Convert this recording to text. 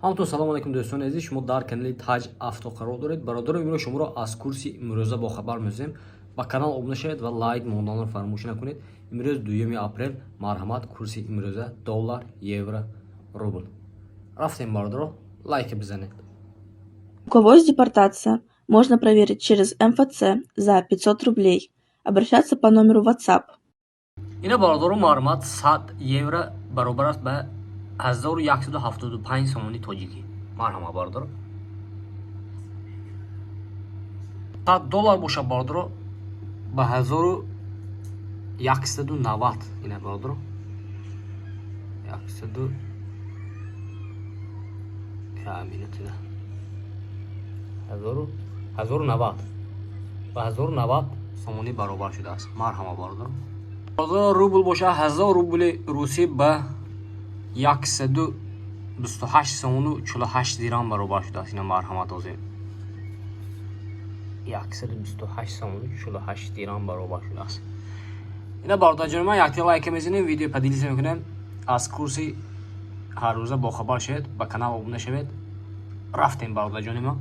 ҳаматон салом алайкум дӯстони азиз, шумо дар канали Таҷ Авто қарор доред. Бародари имрӯз шуморо аз курси имрӯза бохабар мезем. Ба канал обуна шавед ва лайк монданро фаромӯш накунед. Имрӯз 2 апрел, марҳамат, курси имрӯза доллар, евро, рубл. Рафтем бародаро, лайк бизанед. У кого есть депортация? Можно проверить через МФЦ за 500 рублей. Обращаться по номеру WhatsApp. Ина бародаро марҳамат 100 евро баробар аст ба 1175 сомони тоҷикӣ. Марҳамат бародаро. 100 доллар боша бародаро ба 1190. Ина бародаро 100 минутина 1090 ба 1090 сомони баробар шудааст. Марҳамат бародаро. Бародаро рубл боша 1000 рубли русӣ ба 128 сомону 48 дирам баробар шудааст. Ина марҳамат озер 128 сомону 48 дирам баробар шудааст. ина бародарҷони ман якти лайк мезанем, видео па дилиса мекунем. Аз курси ҳаррӯза бохабар шавед, ба канал обуна шавед. Рафтем бародарҷони ман.